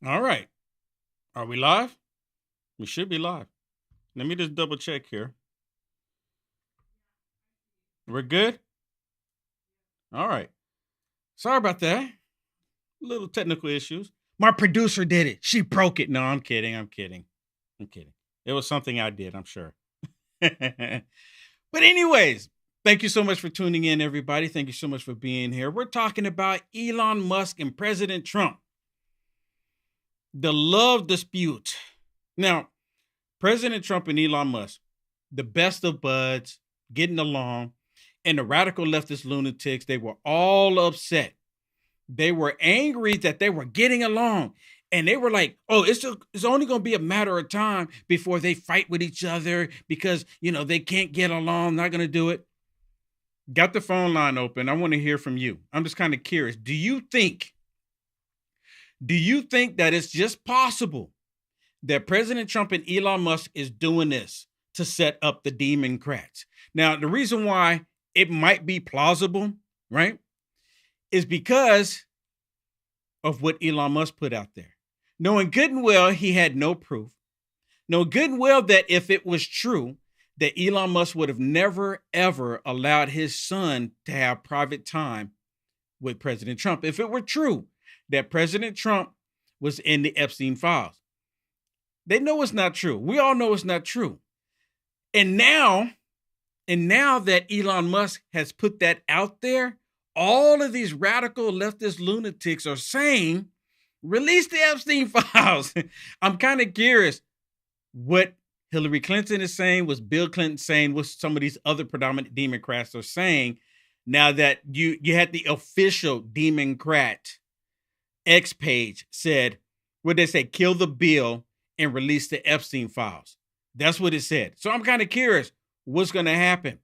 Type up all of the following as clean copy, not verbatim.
All right. Are we live? We should be live. Let me just double check here. We're good? All right. Sorry about that. Little technical issues. My producer did it. She broke it. No, I'm kidding. I'm kidding. I'm kidding. It was something I did, I'm sure. But, anyways, thank you so much for tuning in, everybody. Thank you so much for being here. We're talking about Elon Musk and President Trump, the love dispute. Now, President Trump and Elon Musk, the best of buds, getting along, and the radical leftist lunatics, they were all upset. They were angry that they were getting along. And they were like, oh, it's only going to be a matter of time before they fight with each other because, they can't get along, not going to do it. Got the phone line open. I want to hear from you. I'm just kind of curious. Do you think that it's just possible that President Trump and Elon Musk is doing this to set up the Democrats? Now, the reason why it might be plausible, right, is because of what Elon Musk put out there. Knowing good and well he had no proof. Knowing good and well that if it was true, that Elon Musk would have never, ever allowed his son to have private time with President Trump. If it were true that President Trump was in the Epstein files. They know it's not true. We all know it's not true. And now that Elon Musk has put that out there, all of these radical leftist lunatics are saying, release the Epstein files. I'm kind of curious what Hillary Clinton is saying, what Bill Clinton saying, what some of these other predominant Democrats are saying, now that you had the official Democrat X page said, what they say, kill the bill and release the Epstein files. That's what it said. So I'm kind of curious what's going to happen.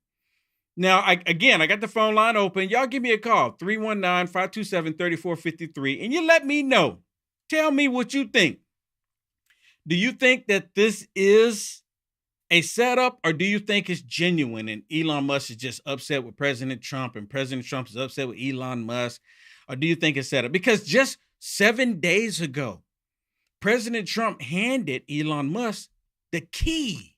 Now, I got the phone line open. Y'all give me a call, 319-527-3453, and you let me know. Tell me what you think. Do you think that this is a setup, or do you think it's genuine and Elon Musk is just upset with President Trump and President Trump is upset with Elon Musk? Or do you think it's set up? Because just 7 days ago, President Trump handed Elon Musk the key.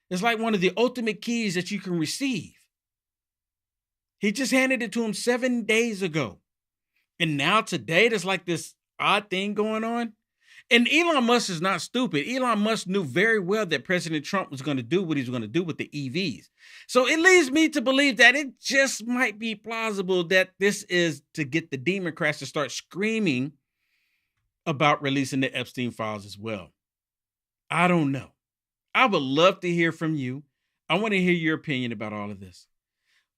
It's like one of the ultimate keys that you can receive. He just handed it to him 7 days ago. And now today, there's like this odd thing going on. And Elon Musk is not stupid. Elon Musk knew very well that President Trump was going to do what he was going to do with the EVs. So it leads me to believe that it just might be plausible that this is to get the Democrats to start screaming about releasing the Epstein files as well. I don't know. I would love to hear from you. I want to hear your opinion about all of this.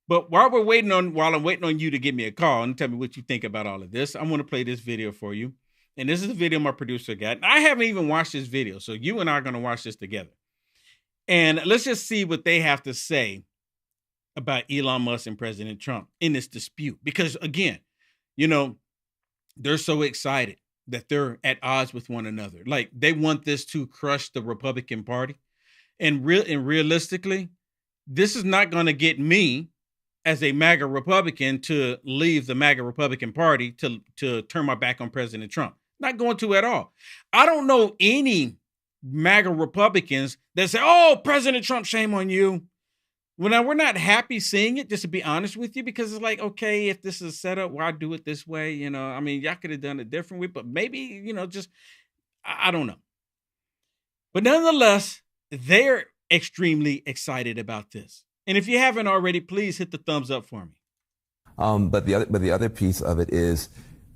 But while I'm waiting on you to give me a call and tell me what you think about all of this, I want to play this video for you. And this is a video my producer got. And I haven't even watched this video, so you and I are going to watch this together. And let's just see what they have to say about Elon Musk and President Trump in this dispute. Because again, they're so excited that they're at odds with one another. Like they want this to crush the Republican Party. And realistically, this is not going to get me as a MAGA Republican to leave the MAGA Republican Party to turn my back on President Trump. Not going to at all. I don't know any MAGA Republicans that say, oh, President Trump, shame on you. Well, we're not happy seeing it, just to be honest with you, because it's like, okay, if this is set up, why do it this way? Y'all could have done it differently, but maybe, I don't know. But nonetheless, they're extremely excited about this. And if you haven't already, please hit the thumbs up for me. But the other piece of it is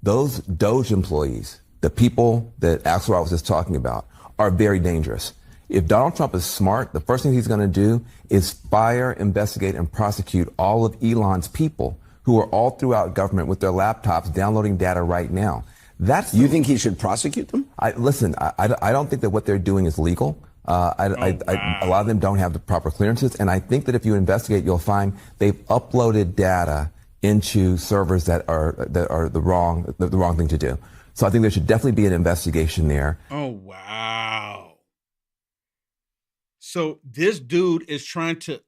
those Doge employees, the people that Axelrod was just talking about, are very dangerous. If Donald Trump is smart, the first thing he's going to do is fire, investigate, and prosecute all of Elon's people who are all throughout government with their laptops downloading data right now. You think he should prosecute them? I don't think that what they're doing is legal. A lot of them don't have the proper clearances, and I think that if you investigate, you'll find they've uploaded data into servers that are the wrong thing to do. So I think there should definitely be an investigation there. Oh wow! So this dude is trying to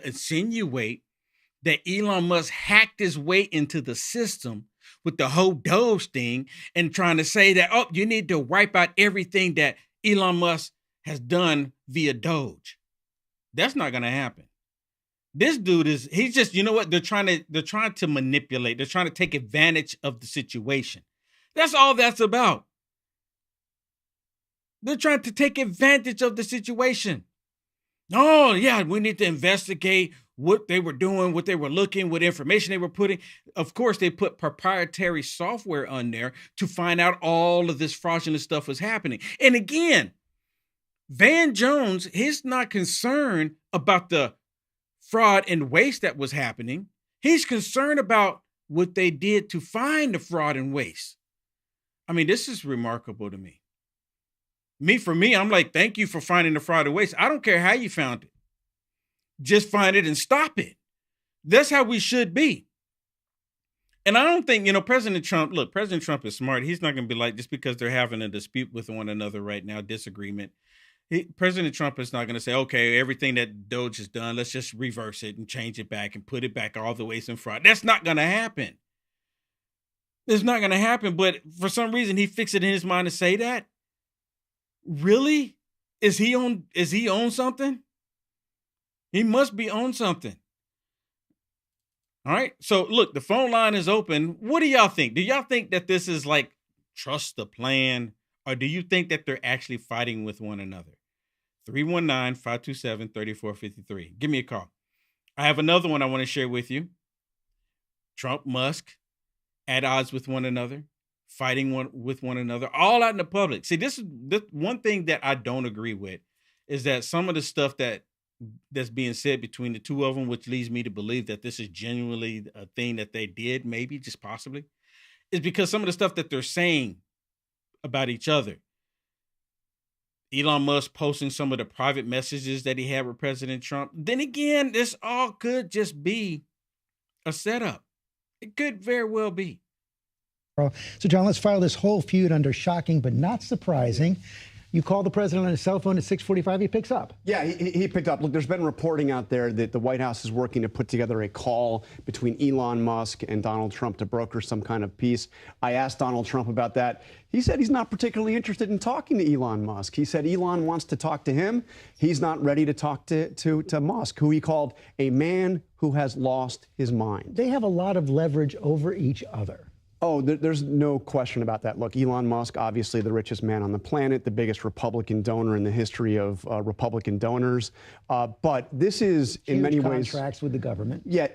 insinuate that Elon Musk hacked his way into the system with the whole Doge thing and trying to say that, oh, you need to wipe out everything that Elon Musk has done via Doge. That's not going to happen. This dude he's just, you know what? They're trying to manipulate. They're trying to take advantage of the situation. That's all that's about. They're trying to take advantage of the situation. Oh, yeah, we need to investigate what they were doing, what they were looking, what information they were putting. Of course, they put proprietary software on there to find out all of this fraudulent stuff was happening. And again, Van Jones, he's not concerned about the fraud and waste that was happening. He's concerned about what they did to find the fraud and waste. I mean, this is remarkable to me. For me, I'm like, thank you for finding the fraud and waste. I don't care how you found it. Just find it and stop it. That's how we should be. And I don't think, President Trump is smart. He's not going to be like, just because they're having a dispute with one another right now, disagreement. President Trump is not going to say, okay, everything that Doge has done, let's just reverse it and change it back and put it back all the waste and fraud. That's not going to happen. It's not going to happen. But for some reason, he fixed it in his mind to say that. Really? Is he on something? He must be on something. All right. So look, the phone line is open. What do y'all think? Do y'all think that this is like trust the plan, or do you think that they're actually fighting with one another? 319-527-3453. Give me a call. I have another one I want to share with you. Trump, Musk, at odds with one another. Fighting with one another, all out in the public. See, this one thing that I don't agree with is that some of the stuff that's being said between the two of them, which leads me to believe that this is genuinely a thing that they did, maybe just possibly, is because some of the stuff that they're saying about each other. Elon Musk posting some of the private messages that he had with President Trump. Then again, this all could just be a setup. It could very well be. So, John, let's file this whole feud under shocking but not surprising. You call the president on his cell phone at 6:45, he picks up. Yeah, he picked up. Look, there's been reporting out there that the White House is working to put together a call between Elon Musk and Donald Trump to broker some kind of peace. I asked Donald Trump about that. He said he's not particularly interested in talking to Elon Musk. He said Elon wants to talk to him. He's not ready to talk to Musk, who he called a man who has lost his mind. They have a lot of leverage over each other. Oh, there's no question about that. Look, Elon Musk, obviously the richest man on the planet, the biggest Republican donor in the history of Republican donors. But this is, in many ways, contracts with the government. Yeah,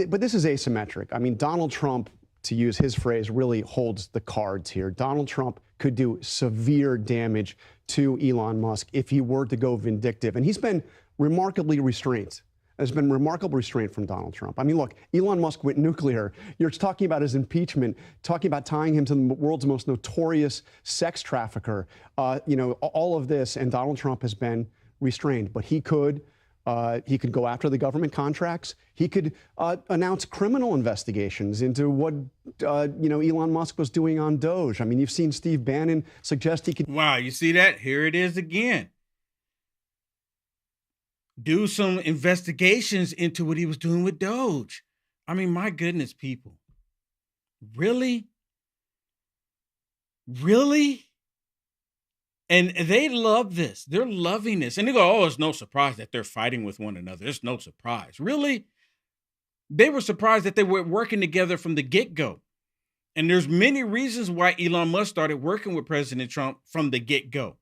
but this is asymmetric. I mean, Donald Trump, to use his phrase, really holds the cards here. Donald Trump could do severe damage to Elon Musk if he were to go vindictive. And he's been remarkably restrained. There's been remarkable restraint from Donald Trump. I mean, look, Elon Musk went nuclear. You're talking about his impeachment, talking about tying him to the world's most notorious sex trafficker, all of this, and Donald Trump has been restrained. But he could go after the government contracts. He could announce criminal investigations into what, Elon Musk was doing on Doge. I mean, you've seen Steve Bannon suggest he could. Wow, you see that? Here it is again. Do some investigations into what he was doing with Doge. I mean, my goodness, people. Really? Really? And they love this. They're loving this. And they go, oh, it's no surprise that they're fighting with one another. It's no surprise. Really? They were surprised that they were working together from the get-go. And there's many reasons why Elon Musk started working with President Trump from the get-go.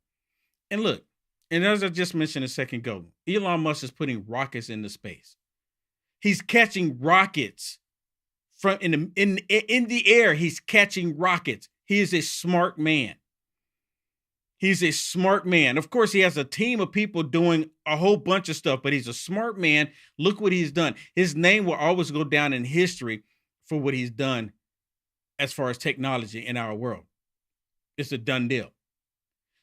And look, and as I just mentioned a second ago, Elon Musk is putting rockets into space. He's catching rockets from in the air. He's catching rockets. He is a smart man. He's a smart man. Of course, he has a team of people doing a whole bunch of stuff, but he's a smart man. Look what he's done. His name will always go down in history for what he's done as far as technology in our world. It's a done deal.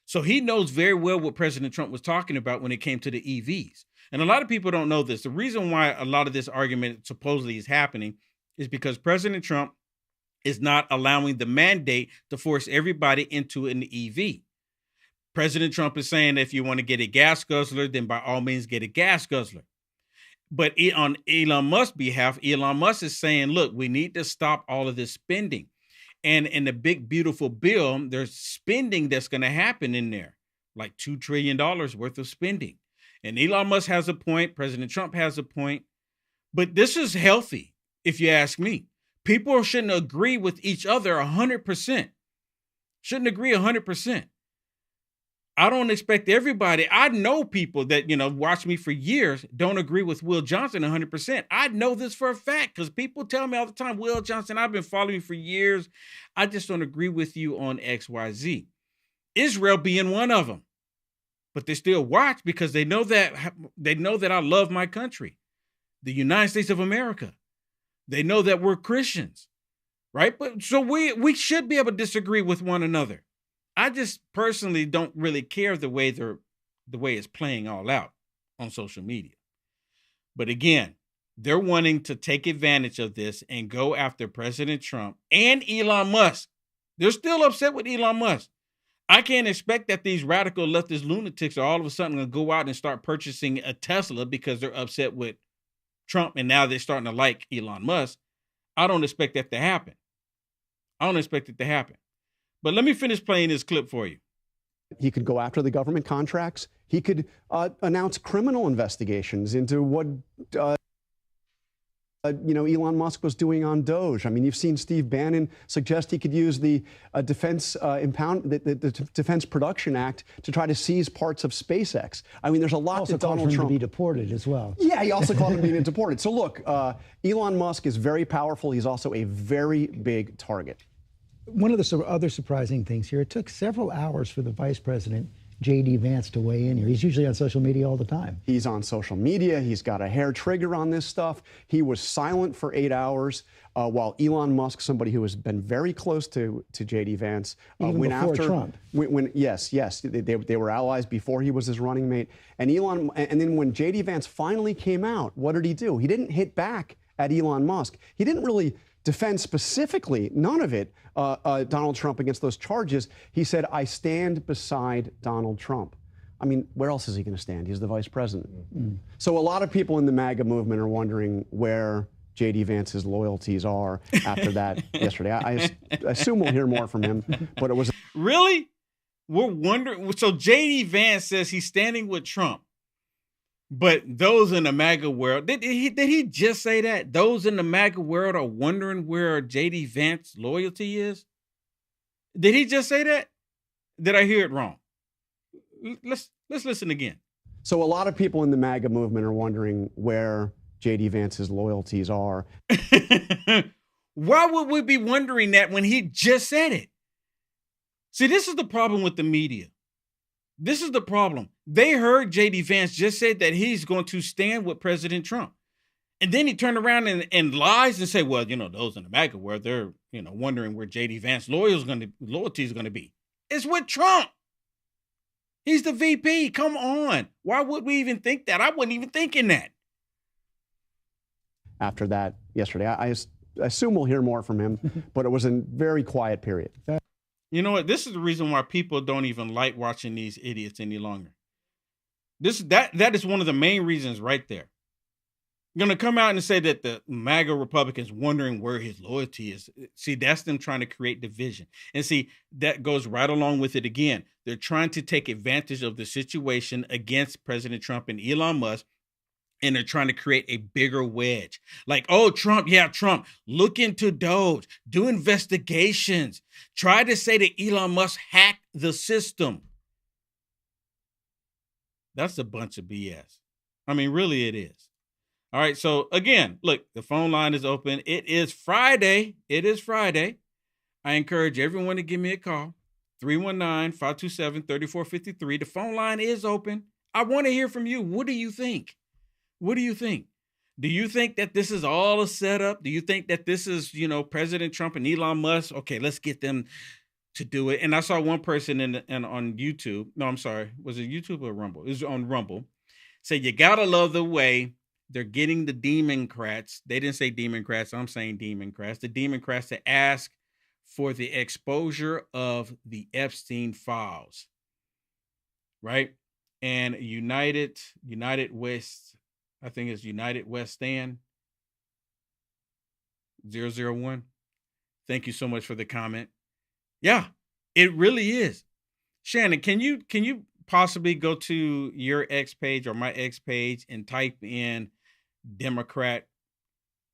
So he knows very well what President Trump was talking about when it came to the EVs. And a lot of people don't know this. The reason why a lot of this argument supposedly is happening is because President Trump is not allowing the mandate to force everybody into an EV. President Trump is saying that if you want to get a gas guzzler, then by all means get a gas guzzler. But on Elon Musk's behalf, Elon Musk is saying, look, we need to stop all of this spending. And in the big, beautiful bill, there's spending that's going to happen in there, like $2 trillion worth of spending. And Elon Musk has a point. President Trump has a point. But this is healthy, if you ask me. People shouldn't agree with each other 100%. Shouldn't agree 100%. I don't expect everybody. I know people that, watch me for years, don't agree with Will Johnson 100%. I know this for a fact because people tell me all the time, Will Johnson, I've been following you for years. I just don't agree with you on XYZ. Israel being one of them. But they still watch because they know that I love my country, the United States of America. They know that we're Christians, right? But so we should be able to disagree with one another. I just personally don't really care the way it's playing all out on social media. But again, they're wanting to take advantage of this and go after President Trump and Elon Musk. They're still upset with Elon Musk. I can't expect that these radical leftist lunatics are all of a sudden going to go out and start purchasing a Tesla because they're upset with Trump and now they're starting to like Elon Musk. I don't expect that to happen. I don't expect it to happen. But let me finish playing this clip for you. He could go after the government contracts. He could announce criminal investigations into what Elon Musk was doing on Doge. I mean, you've seen Steve Bannon suggest he could use the Defense Production Act to try to seize parts of SpaceX. I mean, there's a lot that Donald Trump to be deported as well. Yeah, he also called him being deported. So look, Elon Musk is very powerful. He's also a very big target. One of the other surprising things here, it took several hours for the vice president, J.D. Vance, to weigh in here. He's usually on social media all the time. He's on social media. He's got a hair trigger on this stuff. He was silent for 8 hours while Elon Musk, somebody who has been very close to J.D. Vance, even went before after Trump. Yes, they were allies before he was his running mate. And then when J.D. Vance finally came out, what did he do? He didn't hit back at Elon Musk. He didn't really defend specifically, none of it, Donald Trump against those charges. He said, I stand beside Donald Trump. I mean, where else is he going to stand? He's the vice president. So a lot of people in the MAGA movement are wondering where J.D. Vance's loyalties are after that yesterday. I assume we'll hear more from him, but it was... Really? We're wondering. So J.D. Vance says he's standing with Trump. But those in the MAGA world, did he just say that? Those in the MAGA world are wondering where J.D. Vance's loyalty is? Did he just say that? Did I hear it wrong? Let's listen again. So a lot of people in the MAGA movement are wondering where J.D. Vance's loyalties are. Why would we be wondering that when he just said it? See, this is the problem with the media. This is the problem. They heard J.D. Vance just said that he's going to stand with President Trump. And then he turned around and lies and say, well, those in the MAGA world, they're, wondering where J.D. Vance loyalty is going to be. It's with Trump. He's the VP. Come on. Why would we even think that? I wasn't even thinking that. After that yesterday, I assume we'll hear more from him, but it was a very quiet period. You know what? This is the reason why people don't even like watching these idiots any longer. That is one of the main reasons right there. You're going to come out and say that the MAGA Republicans wondering where his loyalty is. See, that's them trying to create division. And see, that goes right along with it again. They're trying to take advantage of the situation against President Trump and Elon Musk. And they're trying to create a bigger wedge. Like, oh, Trump, look into Doge, do investigations. Try to say that Elon Musk hacked the system. That's a bunch of BS. I mean, really it is. All right, so again, look, the phone line is open. It is Friday. I encourage everyone to give me a call, 319-527-3453. The phone line is open. I want to hear from you. What do you think? What do you think? Do you think that this is all a setup? Do you think that this is, President Trump and Elon Musk? Okay, let's get them to do it. And I saw one person on YouTube. No, I'm sorry. Was it YouTube or Rumble? It was on Rumble. Say, you got to love the way they're getting the Democrats. They didn't say Democrats. I'm saying Democrats. The Democrats to ask for the exposure of the Epstein files. Right? And United West, I think it's United West Stand 001 Thank you so much for the comment. Yeah, it really is. Shannon, can you possibly go to your X page or my X page and type in Democrat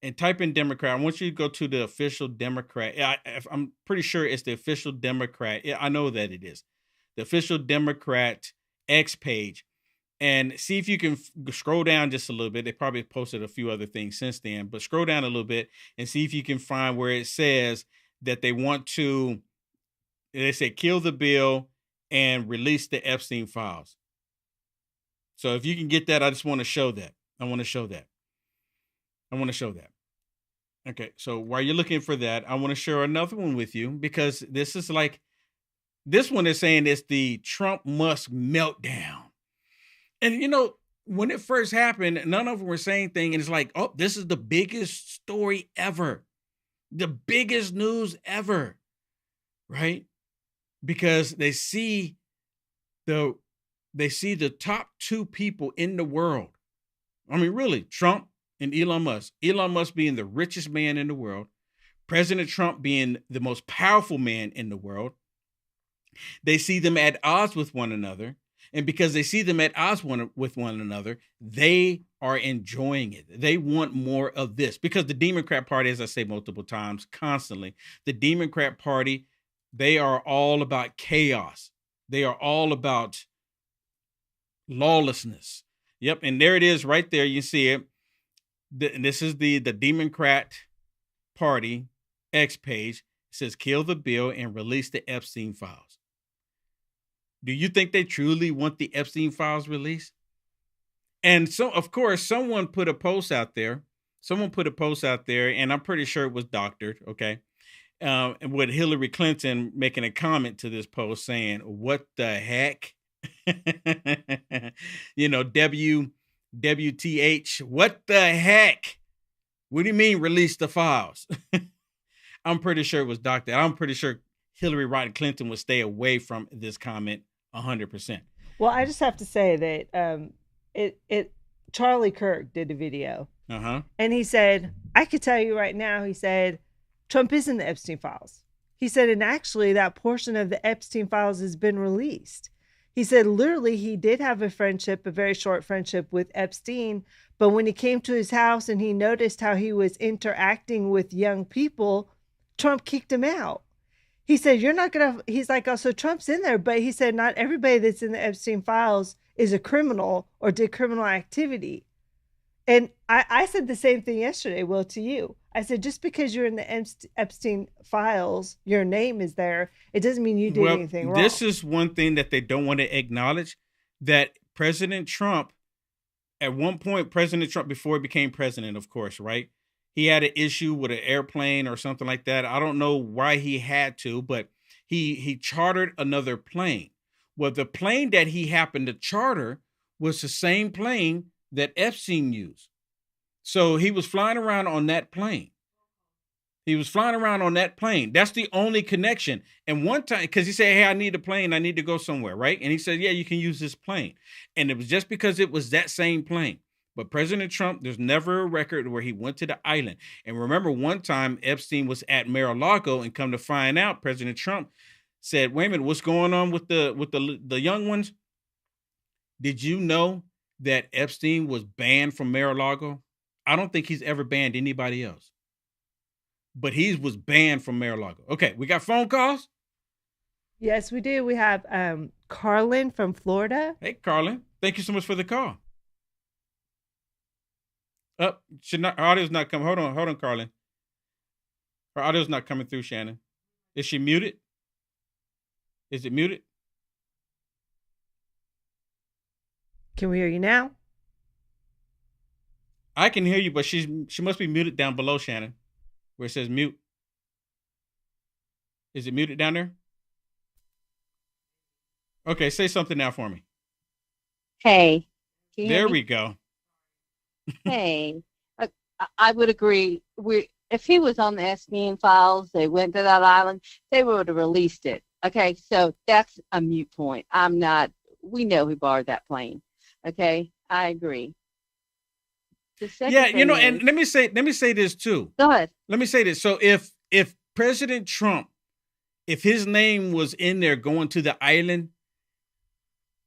and type in Democrat? I want you to go to the official Democrat. I'm pretty sure it's the official Democrat. Yeah, I know that it is the official Democrat X page, and see if you can scroll down just a little bit. They probably posted a few other things since then, but scroll down a little bit and see if you can find where it says that they want to. They say kill the bill and release the Epstein files. So if you can get that, I just want to show that. I want to show that. Okay, so while you're looking for that, I want to share another one with you because this is like, this one is saying it's the Trump Musk meltdown. And you know, when it first happened, none of them were saying things, and it's like, oh, this is the biggest story ever. The biggest news ever. Right? Because they see the top two people in the world. I mean, really, Trump and Elon Musk. Elon Musk being the richest man in the world, President Trump being the most powerful man in the world. They see them at odds with one another. And because they see them at odds with one another, they are enjoying it. They want more of this because the Democrat Party, as I say multiple times, constantly, the Democrat Party, they are all about chaos. They are all about lawlessness. Yep. And there it is right there. You see it. This is the Democrat Party X page. It says kill the bill and release the Epstein files. Do you think they truly want the Epstein files released? And so, of course, someone put a post out there. And I'm pretty sure it was doctored. Okay. And with Hillary Clinton making a comment to this post saying, what the heck? You know, WTH, what the heck? What do you mean release the files? I'm pretty sure it was doctored. I'm pretty sure Hillary Rodham Clinton would stay away from this comment 100%. Well, I just have to say that Charlie Kirk did a video. And he said, I could tell you right now, he said, Trump is in the Epstein files. He said, and actually that portion of the Epstein files has been released. He said, literally, he did have a very short friendship with Epstein. But when he came to his house and he noticed how he was interacting with young people, Trump kicked him out. He said, you're not going to, he's like, oh, so Trump's in there. But he said, not everybody that's in the Epstein files is a criminal or did criminal activity. And I said the same thing yesterday, Will, to you. I said, just because you're in the Epstein files, your name is there, it doesn't mean you did anything wrong. This is one thing that they don't want to acknowledge, that President Trump, at one point, before he became president, of course, right? He had an issue with an airplane or something like that. I don't know why he had to, but he chartered another plane. Well, the plane that he happened to charter was the same plane that Epstein used. So he was flying around on that plane. That's the only connection. And one time, because he said, hey, I need a plane. I need to go somewhere, right? And he said, yeah, you can use this plane. And it was just because it was that same plane. But President Trump, there's never a record where he went to the island. And remember, one time Epstein was at Mar-a-Lago, and come to find out, President Trump said, wait a minute, what's going on with the young ones? Did you know that Epstein was banned from Mar-a-Lago? I don't think he's ever banned anybody else. But he was banned from Mar-a-Lago. Okay, we got phone calls? Yes, we do. We have Carlin from Florida. Hey, Carlin. Thank you so much for the call. Her audio's not coming. Hold on, Carlin. Her audio's not coming through, Shannon. Is she muted? Is it muted? Can we hear you now? I can hear you, but she must be muted down below, Shannon, where it says mute. Is it muted down there? Okay, say something now for me. Hey. There we go. Hey, I would agree. If he was on the Epstein files, they went to that island, they would have released it. Okay, so that's a moot point. We know he borrowed that plane. Okay, I agree. Yeah, and let me say this too. Go ahead. Let me say this. So if President Trump, if his name was in there going to the island,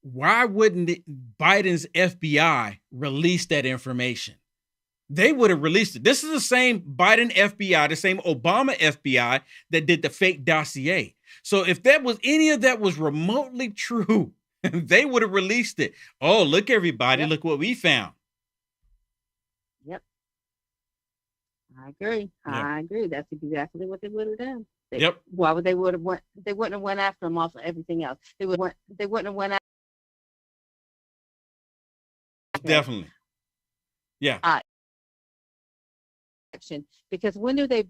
why wouldn't Biden's FBI release that information? They would have released it. This is the same Biden FBI, the same Obama FBI that did the fake dossier. So if that was any of that was remotely true, they would have released it. Oh, look, everybody, look what we found. Yep. I agree. Yep. I agree. That's exactly what they would have done. Yep. Why would they wouldn't have went after him off of everything else. They wouldn't have went after. Definitely. Yeah. Because when do they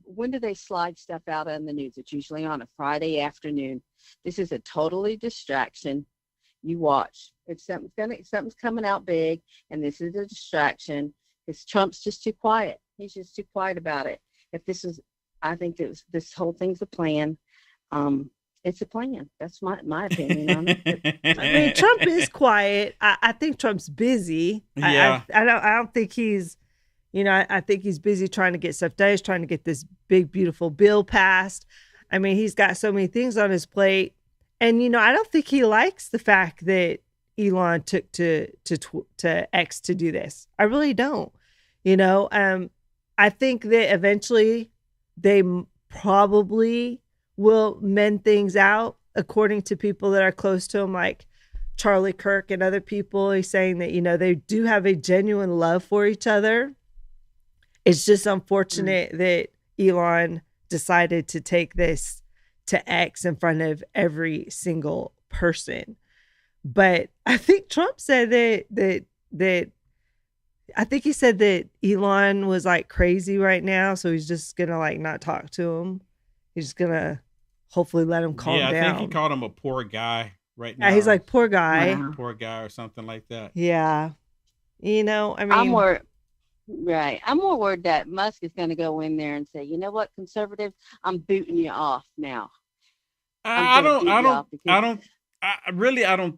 slide stuff out on the news? It's usually on a Friday afternoon. This is a totally distraction. You watch. If something's coming out big, and this is a distraction, because Trump's just too quiet. He's just too quiet about it. I think this whole thing's a plan. It's a plan. That's my opinion on it. I mean, Trump is quiet. I think Trump's busy. Yeah. I don't think he's, I think he's busy trying to get stuff done. He's trying to get this big, beautiful bill passed. I mean, he's got so many things on his plate. And, I don't think he likes the fact that Elon took to X to do this. I really don't. I think that eventually they probably will mend things out, according to people that are close to him, like Charlie Kirk and other people. He's saying that, they do have a genuine love for each other. It's just unfortunate that Elon decided to take this to X in front of every single person. But I think Trump said that I think he said that Elon was like crazy right now, so he's just gonna like not talk to him. He's just gonna hopefully let him calm down. Yeah, I think he called him a poor guy right now. Yeah, he's like poor guy. Poor guy or something like that. Yeah. I mean, I'm more worried that Musk is going to go in there and say, you know what, conservatives, I'm booting you off now. I don't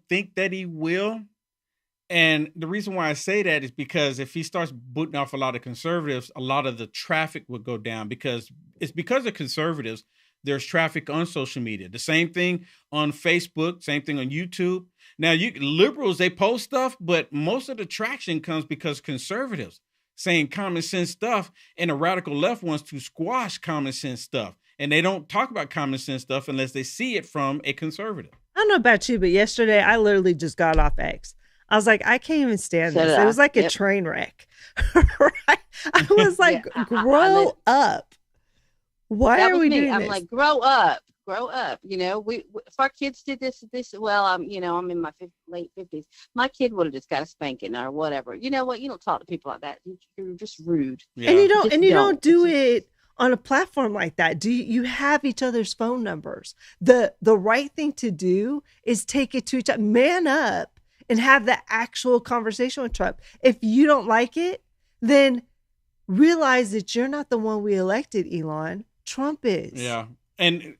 think that he will. And the reason why I say that is because if he starts booting off a lot of conservatives, a lot of the traffic would go down, because of conservatives, there's traffic on social media. The same thing on Facebook, same thing on YouTube. Now, liberals, they post stuff, but most of the traction comes because conservatives saying common sense stuff, and the radical left wants to squash common sense stuff. And they don't talk about common sense stuff unless they see it from a conservative. I don't know about you, but yesterday I literally just got off X. I was like, I can't even stand this. It was like a train wreck. Right? I was like, grow up. Why are we doing this? I'm like, grow up. If our kids did this, well, I'm in my late 50s. My kid would have just got a spanking or whatever. You know what? You don't talk to people like that. You're just rude. Yeah. And you don't do it on a platform like that. You have each other's phone numbers? The right thing to do is take it to each other. Man up and have the actual conversation with Trump. If you don't like it, then realize that you're not the one we elected, Elon. Trump is. Yeah. And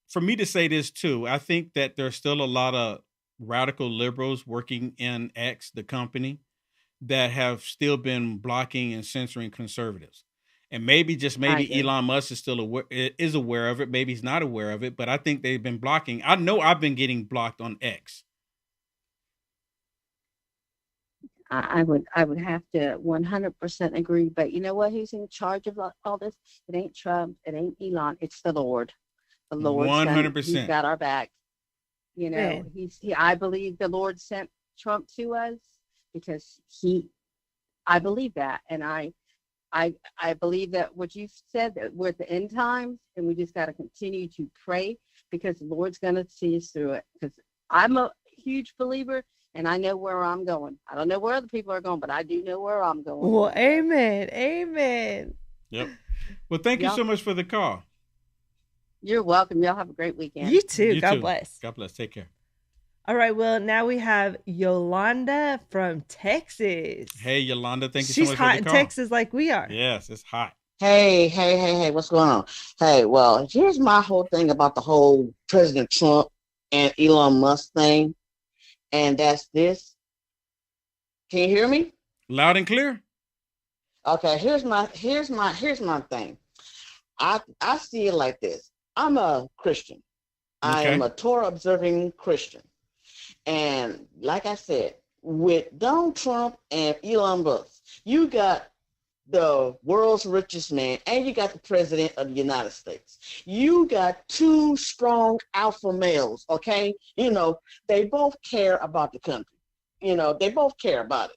for me to say this too, I think that there's still a lot of radical liberals working in X, the company, that have still been blocking and censoring conservatives. And maybe Elon Musk is aware of it. Maybe he's not aware of it, but I think they've been blocking. I know I've been getting blocked on X. I would have to 100% agree. But you know what? Who's in charge of all this? It ain't Trump. It ain't Elon. It's the Lord. The Lord 100%. He's got our back. I believe the Lord sent Trump to us because I believe that. And I believe that what you said, that we're at the end times and we just got to continue to pray, because the Lord's going to see us through it. Because I'm a huge believer. And I know where I'm going. I don't know where other people are going, but I do know where I'm going. Well, amen. Amen. Yep. Well, thank you so much for the call. You're welcome. Y'all have a great weekend. You too. God bless. God bless. Take care. All right. Well, now we have Yolanda from Texas. Hey, Yolanda. Thank you so much for the call. She's hot in Texas like we are. Yes, it's hot. Hey. What's going on? Hey, well, here's my whole thing about the whole President Trump and Elon Musk thing. And that's this. Can you hear me? Loud and clear. Okay, here's my thing. I see it like this. I'm a Christian. I am a Torah observing Christian. And like I said, with Donald Trump and Elon Musk, you got the world's richest man and you got the president of the United States. You got two strong alpha males, okay? You know, they both care about the country. You know, they both care about it.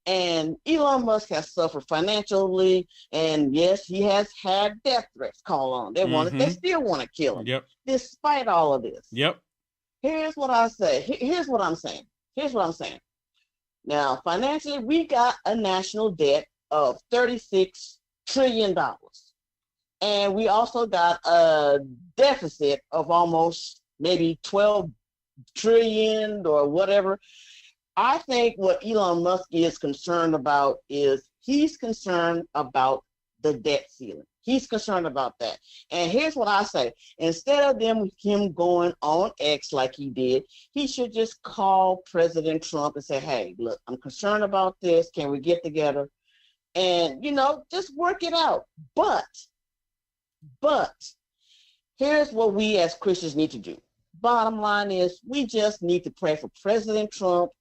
And Elon Musk has suffered financially, and yes, he has had death threats called on. They still want to kill him, despite all of this. Here's what I say. Here's what I'm saying. Now, financially, we got a national debt of $36 trillion. And we also got a deficit of almost maybe 12 trillion or whatever. I think what Elon Musk is concerned about is he's concerned about the debt ceiling. He's concerned about that. And here's what I say. Instead of him going on X like he did, he should just call President Trump and say, hey, look, I'm concerned about this. Can we get together? And, you know, just work it out. But here's what we as Christians need to do. Bottom line is we just need to pray for President Trump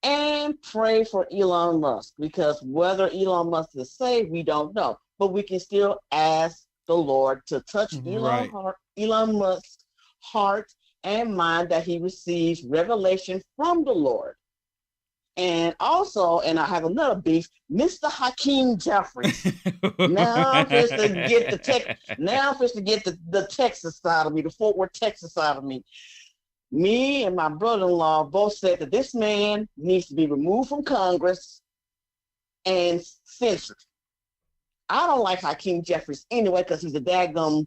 and pray for Elon Musk, because whether Elon Musk is saved, we don't know. But we can still ask the Lord to touch Elon Musk's heart and mind, that he receives revelation from the Lord. And also, and I have another beef, Mr. Hakeem Jeffries. Now I'm supposed to get the Texas side of me, the Fort Worth, Texas side of me. Me and my brother-in-law both said that this man needs to be removed from Congress and censored. I don't like Hakeem Jeffries anyway, because he's a daggum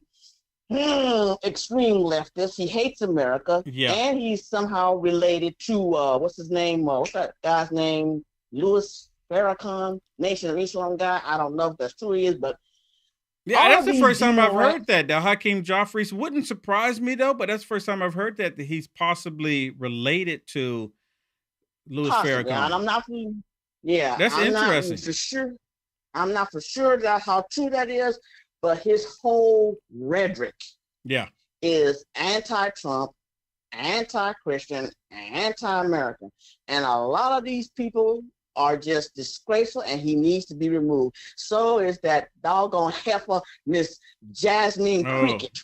extreme leftist. He hates America. And he's somehow related to, what's his name? What's that guy's name? Louis Farrakhan, Nation of Islam guy. I don't know if that's true he is, but yeah, that's the first time I've heard that. The Hakeem Jeffries wouldn't surprise me though, but that's the first time I've heard that he's possibly related to Louis Farrakhan. And I'm not, that's interesting. I'm not for sure that how true that is, but his whole rhetoric, is anti-Trump, anti-Christian, anti-American, and a lot of these people are just disgraceful, and he needs to be removed. So is that doggone heifer, Miss Jasmine Cricket.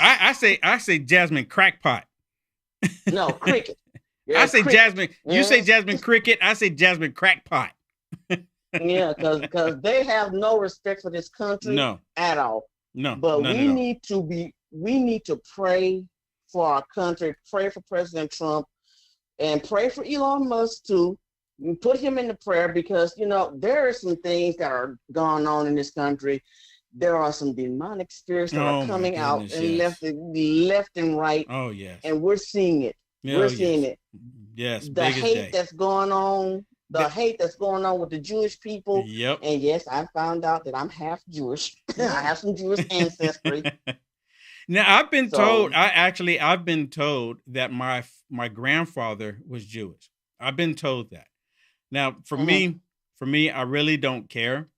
I say Jasmine Crackpot. No, Cricket. I say Cricket. Jasmine. You say Jasmine Cricket. I say Jasmine Crackpot. Yeah, because they have no respect for this country at all. But we need to pray for our country, pray for President Trump, and pray for Elon Musk too. Put him in the prayer, because, you know, there are some things that are going on in this country. There are some demonic spirits that are coming out and left and right. Oh, yes. And we're seeing it. We're seeing it. Yes. The hate that's going on. Hate that's going on with the Jewish people. And yes, I found out that I'm half Jewish. I have some Jewish ancestry. Now, I've been told that my grandfather was Jewish. I've been told that. Now, for me, I really don't care.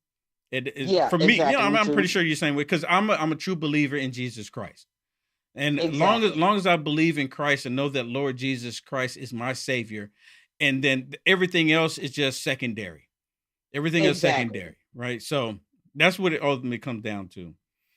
For me, you know, I'm pretty sure you're saying, because I'm a true believer in Jesus Christ. And long as I believe in Christ and know that Lord Jesus Christ is my Savior, and then everything else is just secondary. Everything is secondary, right? So that's what it ultimately comes down to.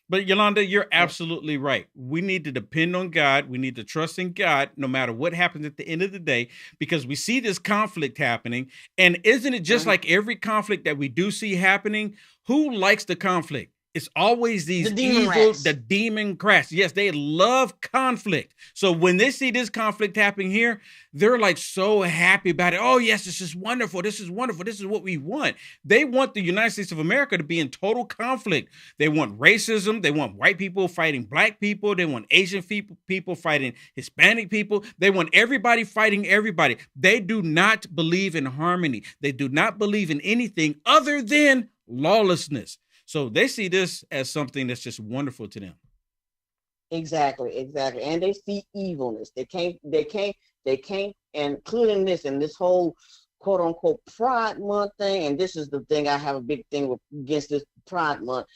But Yolanda, you're absolutely right. We need to depend on God. We need to trust in God no matter what happens at the end of the day, because we see this conflict happening. And isn't it just like every conflict that we do see happening? Who likes the conflict? It's always these the demon rats. Yes, they love conflict. So when they see this conflict happening here, they're like so happy about it. Oh, yes, this is wonderful. This is wonderful. This is what we want. They want the United States of America to be in total conflict. They want racism. They want white people fighting black people. They want Asian people fighting Hispanic people. They want everybody fighting everybody. They do not believe in harmony. They do not believe in anything other than lawlessness. So they see this as something that's just wonderful to them. Exactly. And they see evilness. They can't, including this and this whole quote unquote Pride Month thing. And this is the thing I have a big thing against this Pride Month.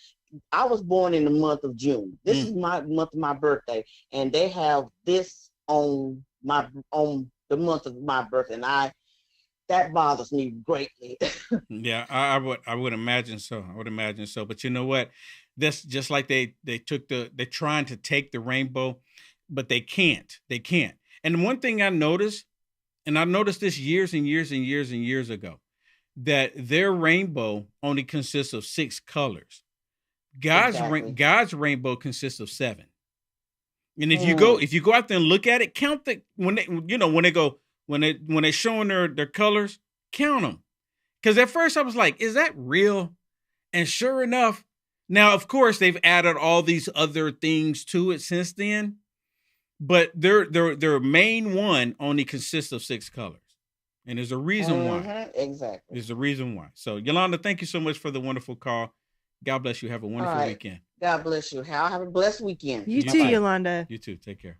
I was born in the month of June. This is my month of my birthday, and they have this on the month of my birthday, and that bothers me greatly. Yeah, I would imagine so. I would imagine so. But you know what? That's just like they're trying to take the rainbow, but they can't. They can't. And one thing I noticed, and I noticed this years and years and years and years ago, that their rainbow only consists of 6 colors. God's rainbow consists of 7. And if you go out there and look at it, count when they're showing their colors, count them. Because at first I was like, is that real? And sure enough, now of course they've added all these other things to it since then, but their main one only consists of 6 colors. And there's a reason why. Exactly. There's a reason why. So Yolanda, thank you so much for the wonderful call. God bless you. Have a wonderful weekend. God bless you. Have a blessed weekend. You too, Yolanda. You too. Take care.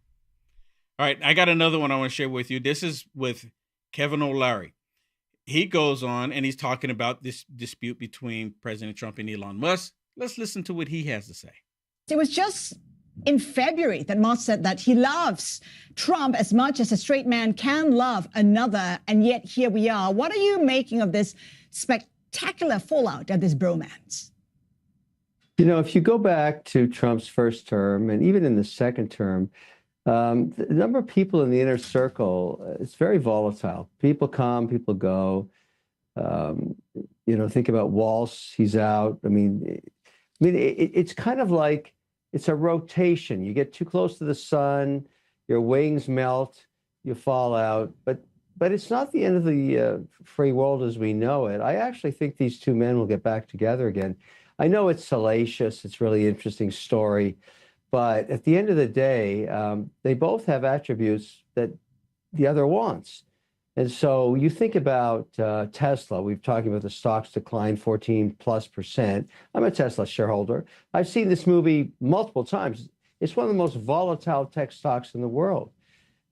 All right. I got another one I want to share with you. This is with Kevin O'Leary. He goes on and he's talking about this dispute between President Trump and Elon Musk. Let's listen to what he has to say. It was just in February that Musk said that he loves Trump as much as a straight man can love another. And yet here we are. What are you making of this spectacular fallout of this bromance? You know, if you go back to Trump's first term and even in the second term, the number of people in the inner circle, it's very volatile. People come, people go. Think about Walsh, he's out. It's kind of like it's a rotation. You get too close to the sun, your wings melt, you fall out. But it's not the end of the free world as we know it. I actually think these two men will get back together again. I know it's salacious. It's a really interesting story. But at the end of the day, they both have attributes that the other wants. And so you think about Tesla. We've talking about the stocks decline 14+%. I'm a Tesla shareholder. I've seen this movie multiple times. It's one of the most volatile tech stocks in the world.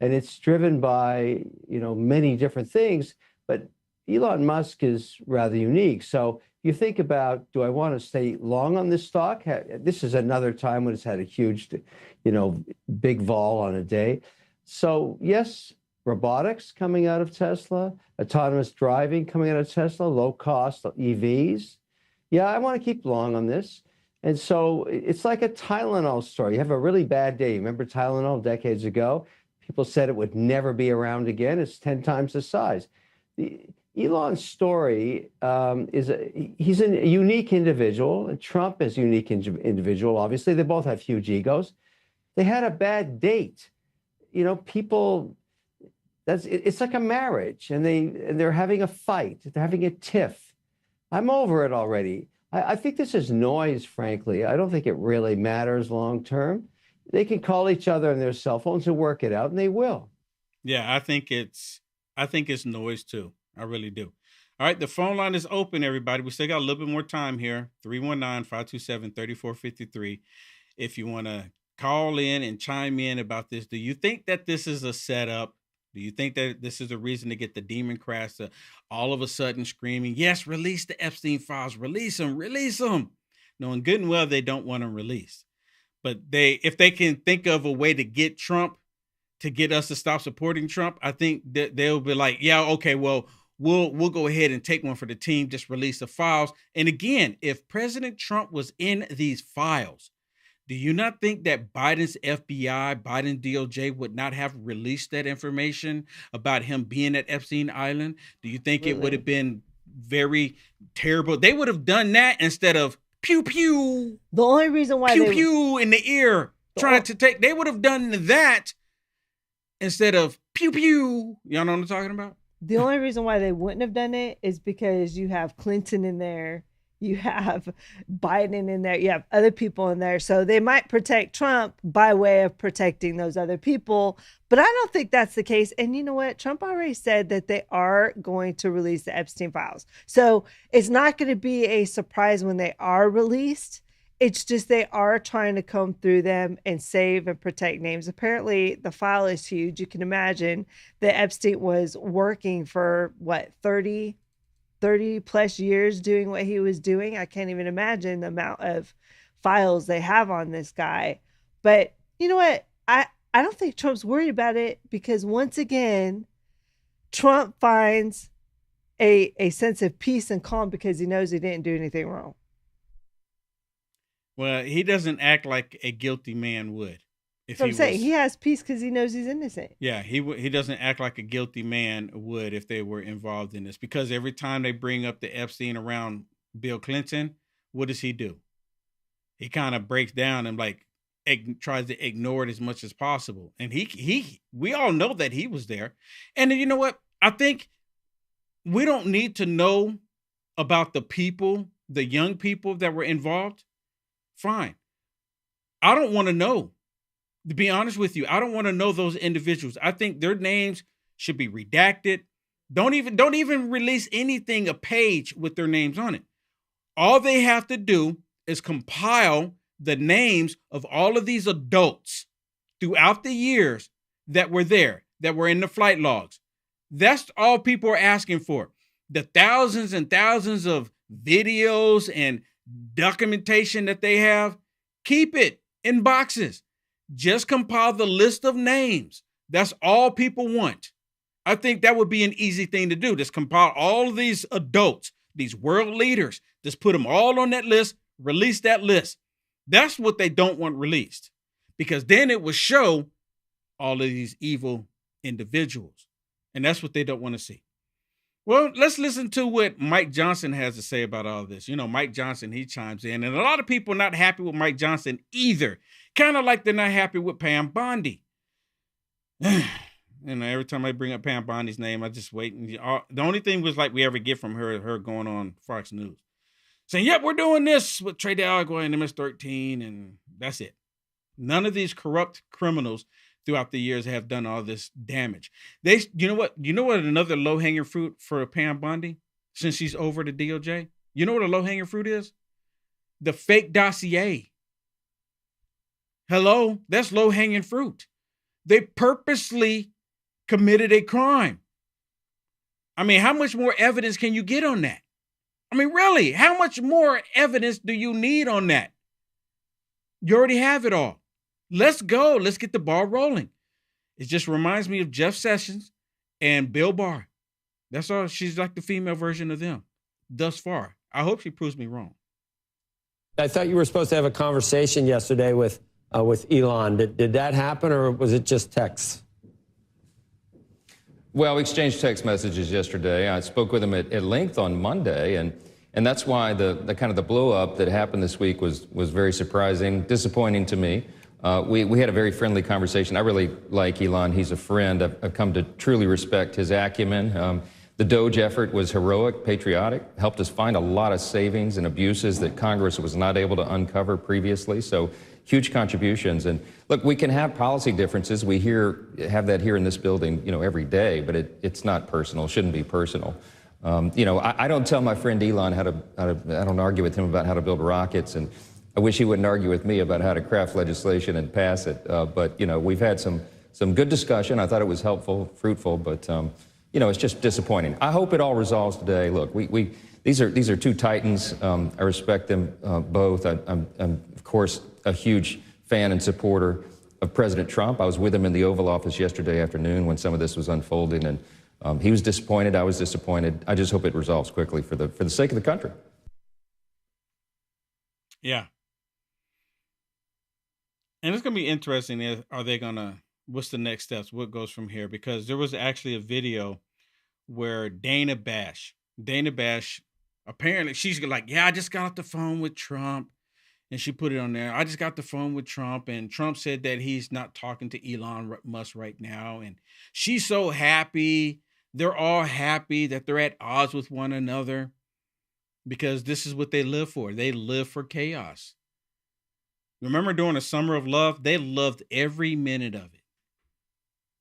And it's driven by, many different things. But Elon Musk is rather unique. So you think about, do I want to stay long on this stock? This is another time when it's had a huge, big vol on a day. So yes, robotics coming out of Tesla, autonomous driving coming out of Tesla, low cost EVs. Yeah, I want to keep long on this. And so it's like a Tylenol story. You have a really bad day. Remember Tylenol decades ago? People said it would never be around again. It's 10 times the size. Elon's story he's a unique individual, and Trump is a unique individual. Obviously, they both have huge egos. They had a bad date. People. It's like a marriage, and they're having a fight. They're having a tiff. I'm over it already. I think this is noise, frankly. I don't think it really matters long term. They can call each other on their cell phones and work it out, and they will. Yeah, I think it's noise too. I really do. All right, the phone line is open, everybody. We still got a little bit more time here. 319-527-3453. If you want to call in and chime in about this, do you think that this is a setup? Do you think that this is a reason to get the Democrats to all of a sudden screaming, yes, release the Epstein files, release them, knowing good and well they don't want them released. But if they can think of a way to get Trump, to get us to stop supporting Trump, I think that they'll be like, yeah, okay, well, we'll go ahead and take one for the team, just release the files. And again, if President Trump was in these files, do you not think that Biden's FBI, Biden DOJ would not have released that information about him being at Epstein Island? Do you think it would have been very terrible? They would have done that instead of pew, pew. The only reason why pew, pew in the ear trying to take, they would have done that instead of pew, pew. Y'all know what I'm talking about? The only reason why they wouldn't have done it is because you have Clinton in there. You have Biden in there. You have other people in there. So they might protect Trump by way of protecting those other people. But I don't think that's the case. And you know what? Trump already said that they are going to release the Epstein files. So it's not going to be a surprise when they are released. It's just they are trying to comb through them and save and protect names. Apparently, the file is huge. You can imagine that Epstein was working for, 30 plus years doing what he was doing. I can't even imagine the amount of files they have on this guy. But you know what? I don't think Trump's worried about it, because once again, Trump finds a sense of peace and calm because he knows he didn't do anything wrong. Well, he doesn't act like a guilty man would. If so I'm saying he has peace because he knows he's innocent. Yeah, he doesn't act like a guilty man would if they were involved in this. Because every time they bring up the Epstein around Bill Clinton, what does he do? He kind of breaks down and tries to ignore it as much as possible. And we all know that he was there. And you know what? I think we don't need to know about the people, the young people that were involved. Fine. I don't want to know. To be honest with you, I don't want to know those individuals. I think their names should be redacted. Don't even release anything, a page with their names on it. All they have to do is compile the names of all of these adults throughout the years that were there, that were in the flight logs. That's all people are asking for. The thousands and thousands of videos and documentation that they have, keep it in boxes. Just compile the list of names. That's all people want. I think that would be an easy thing to do. Just compile all of these adults, these world leaders, just put them all on that list, release that list. That's what they don't want released, because then it would show all of these evil individuals. And that's what they don't want to see. Well, let's listen to what Mike Johnson has to say about all this. You know, Mike Johnson, he chimes in, and a lot of people are not happy with Mike Johnson either. Kind of like they're not happy with Pam Bondi. You know, every time I bring up Pam Bondi's name, I just wait. And the only thing was like we ever get from her going on Fox News, saying, yep, we're doing this with Trey Delgado and MS-13, and that's it. None of these corrupt criminals throughout the years have done all this damage. You know what another low-hanging fruit for Pam Bondi, since she's over the DOJ? You know what a low-hanging fruit is? The fake dossier. Hello, that's low-hanging fruit. They purposely committed a crime. I mean, how much more evidence can you get on that? I mean, really, how much more evidence do you need on that? You already have it all. Let's go. Let's get the ball rolling. It just reminds me of Jeff Sessions and Bill Barr. That's all. She's like the female version of them thus far. I hope she proves me wrong. I thought you were supposed to have a conversation yesterday with Elon. Did that happen, or was it just texts? Well, we exchanged text messages yesterday. I spoke with him at length on Monday, and that's why the kind of the blow up that happened this week was very surprising, disappointing to me. We had a very friendly conversation. I really like Elon. He's a friend. I've come to truly respect his acumen. The Doge effort was heroic, patriotic, helped us find a lot of savings and abuses that Congress was not able to uncover previously. So huge contributions. And look, we can have policy differences. We have that here in this building, every day, but it's not personal. It shouldn't be personal. I don't tell my friend Elon I don't argue with him about how to build rockets, and I wish he wouldn't argue with me about how to craft legislation and pass it. But we've had some good discussion. I thought it was helpful, fruitful, but it's just disappointing. I hope it all resolves today. Look, these are two titans. I respect them both. I'm of course a huge fan and supporter of President Trump. I was with him in the Oval Office yesterday afternoon when some of this was unfolding, and he was disappointed. I was disappointed. I just hope it resolves quickly for the sake of the country. Yeah. And it's going to be interesting. What's the next steps? What goes from here? Because there was actually a video where Dana Bash, apparently she's like, yeah, I just got off the phone with Trump. And she put it on there. I just got the phone with Trump, and Trump said that he's not talking to Elon Musk right now. And she's so happy. They're all happy that they're at odds with one another, because this is what they live for. They live for chaos. Remember during the Summer of Love, they loved every minute of it.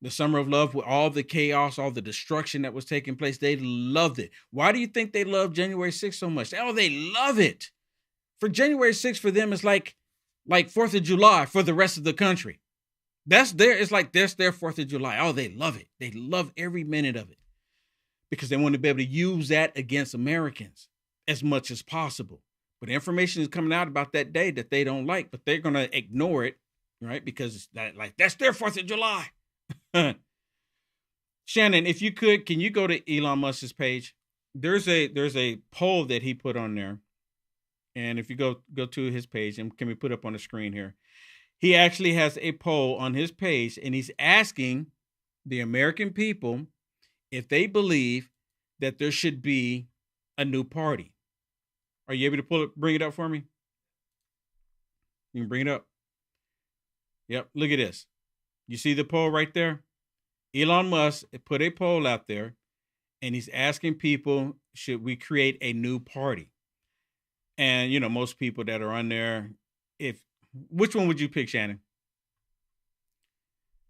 The Summer of Love, with all the chaos, all the destruction that was taking place, they loved it. Why do you think they love January 6th so much? Oh, they love it. For January 6th, for them, it's like 4th of July for the rest of the country. It's like that's their 4th of July. Oh, they love it. They love every minute of it, because they want to be able to use that against Americans as much as possible. But information is coming out about that day that they don't like, but they're going to ignore it, right? Because it's that's their 4th of July. Shannon, if you could, can you go to Elon Musk's page? There's a poll that he put on there. And if you go to his page, and can we put up on the screen here? He actually has a poll on his page, and he's asking the American people if they believe that there should be a new party. Are you able to bring it up for me? You can bring it up. Yep, look at this. You see the poll right there? Elon Musk put a poll out there, and he's asking people, should we create a new party? And, you know, most people that are on there, which one would you pick, Shannon?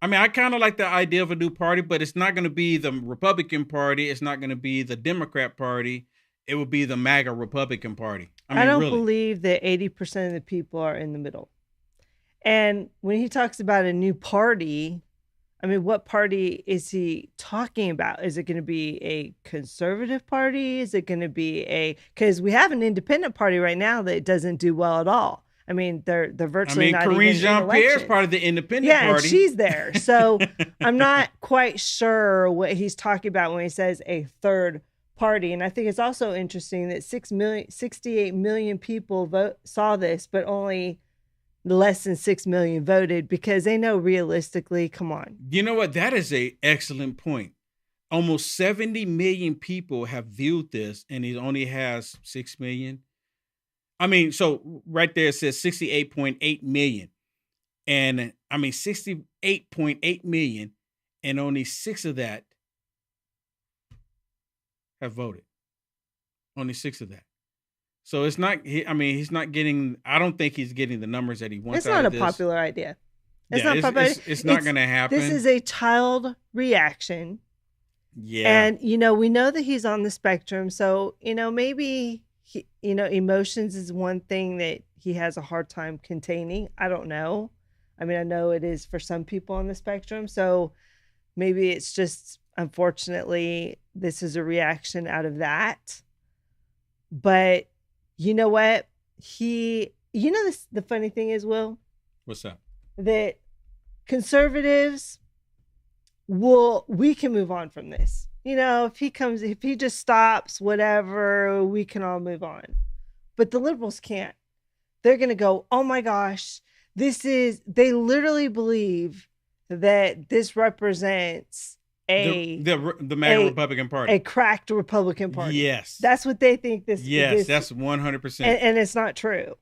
I mean, I kind of like the idea of a new party, but it's not going to be the Republican Party. It's not going to be the Democrat Party. It would be the MAGA Republican Party. I don't believe that 80% of the people are in the middle. And when he talks about a new party, I mean, what party is he talking about? Is it going to be a conservative party? Is it going to be because we have an independent party right now that doesn't do well at all. I mean, they're virtually not even in elections. Karine Jean-Pierre is part of the independent party. Yeah, and she's there. So I'm not quite sure what he's talking about when he says a third party. And I think it's also interesting that 68 million people saw this, but only less than 6 million voted, because they know realistically, come on. You know what? That is an excellent point. Almost 70 million people have viewed this, and it only has 6 million. I mean, so right there it says 68.8 million. And I mean, 68.8 million, and only 6 of that have voted. Only 6 of that. So it's not, he's not getting, I don't think he's getting the numbers that he wants. It's not a popular idea. It's not popular. It's not going to happen. This is a child reaction. Yeah. And, you know, we know that he's on the spectrum. So, you know, maybe, emotions is one thing that he has a hard time containing. I don't know. I mean, I know it is for some people on the spectrum. So maybe it's just, unfortunately, this is a reaction out of that. But you know what? The funny thing is, Will? What's that? That conservatives we can move on from this. You know, if he just stops, whatever, we can all move on. But the liberals can't. They're going to go, oh my gosh, they literally believe that this represents the MAGA Republican Party. A cracked Republican Party. Yes. That's what they think this is. Yes, that's 100%. And it's not true.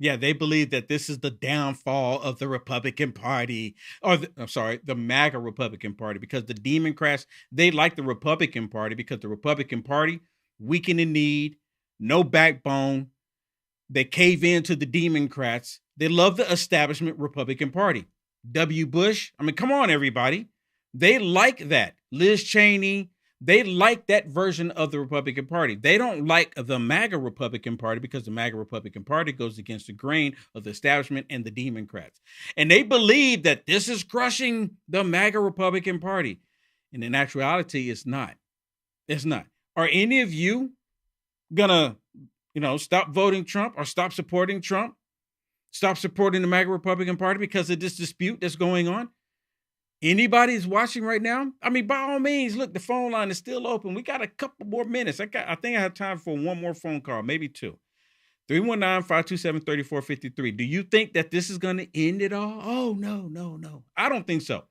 Yeah, they believe that this is the downfall of the Republican Party, the MAGA Republican Party, because the Democrats, they like the Republican Party because the Republican Party, weak in the need, no backbone. They cave in to the Democrats. They love the establishment Republican Party. W. Bush, I mean, come on, everybody. They like that. Liz Cheney, they like that version of the Republican Party. They don't like the MAGA Republican Party because the MAGA Republican Party goes against the grain of the establishment and the Democrats. And they believe that this is crushing the MAGA Republican Party. And in actuality, it's not. It's not. Are any of you gonna, stop voting Trump or stop supporting Trump? Stop supporting the MAGA Republican Party because of this dispute that's going on? Anybody's watching right now? I mean, by all means, look, the phone line is still open. We got a couple more minutes. I think I have time for one more phone call, maybe 2. 319-527-3453. Do you think that this is going to end it all? Oh, no. I don't think so.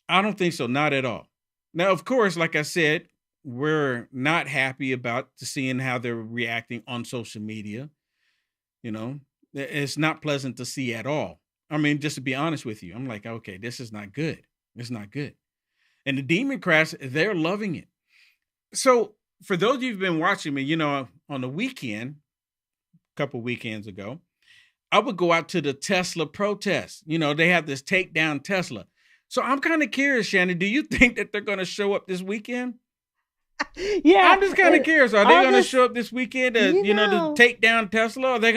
Not at all. Now, of course, like I said, we're not happy about seeing how they're reacting on social media. It's not pleasant to see at all. I mean, just to be honest with you, I'm like, okay, this is not good. It's not good. And the Democrats, they're loving it. So for those of you who've been watching me, on the weekend, a couple weekends ago, I would go out to the Tesla protest. They have this take down Tesla. So I'm kind of curious, Shannon, do you think that they're going to show up this weekend? Yeah. I'm just kind of curious. Are they going to show up this weekend to take down Tesla? Or are they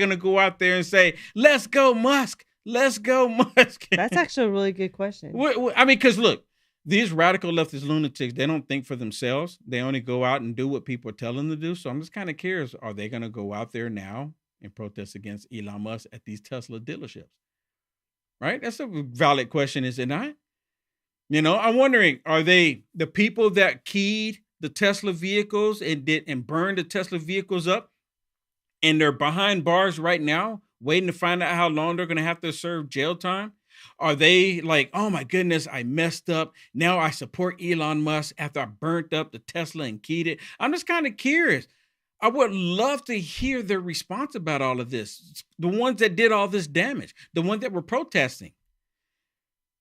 going to go out there and say, let's go Musk, let's go Musk? That's actually a really good question. I mean, because look, these radical leftist lunatics, they don't think for themselves. They only go out and do what people are telling them to do. So I'm just kind of curious, are they going to go out there now and protest against Elon Musk at these Tesla dealerships? Right? That's a valid question, is it not? I'm wondering, are they the people that keyed the Tesla vehicles and burned the Tesla vehicles up, and they're behind bars right now, waiting to find out how long they're going to have to serve jail time? Are they like, oh my goodness, I messed up. Now I support Elon Musk after I burnt up the Tesla and keyed it? I'm just kind of curious. I would love to hear their response about all of this. The ones that did all this damage, the ones that were protesting.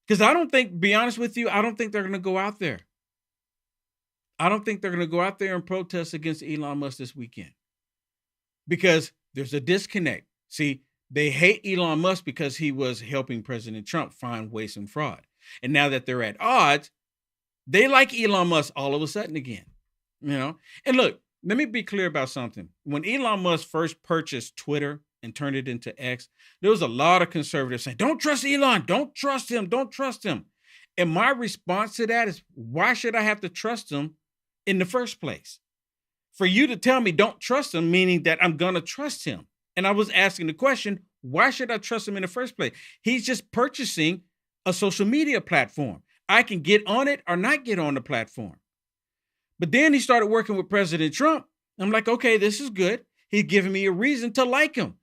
Because I don't think, be honest with you, I don't think they're going to go out there. I don't think they're going to go out there and protest against Elon Musk this weekend. Because there's a disconnect. See, they hate Elon Musk because he was helping President Trump find waste and fraud. And now that they're at odds, they like Elon Musk all of a sudden again. And look, let me be clear about something. When Elon Musk first purchased Twitter and turned it into X, there was a lot of conservatives saying, don't trust Elon, don't trust him, don't trust him. And my response to that is, why should I have to trust him in the first place? For you to tell me don't trust him, meaning that I'm going to trust him. And I was asking the question, why should I trust him in the first place? He's just purchasing a social media platform. I can get on it or not get on the platform. But then he started working with President Trump. I'm like, okay, this is good. He's giving me a reason to like him.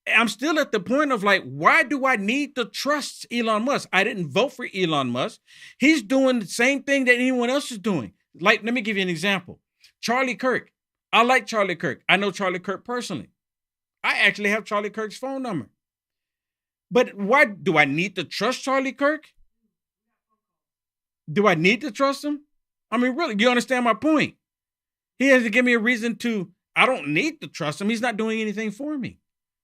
I'm still at the point of like, why do I need to trust Elon Musk? I didn't vote for Elon Musk. He's doing the same thing that anyone else is doing. Like, let me give you an example. Charlie Kirk. I like Charlie Kirk. I know Charlie Kirk personally. I actually have Charlie Kirk's phone number. But why do I need to trust Charlie Kirk? Do I need to trust him? I mean, really, you understand my point? He has to give me a reason I don't need to trust him. He's not doing anything for me.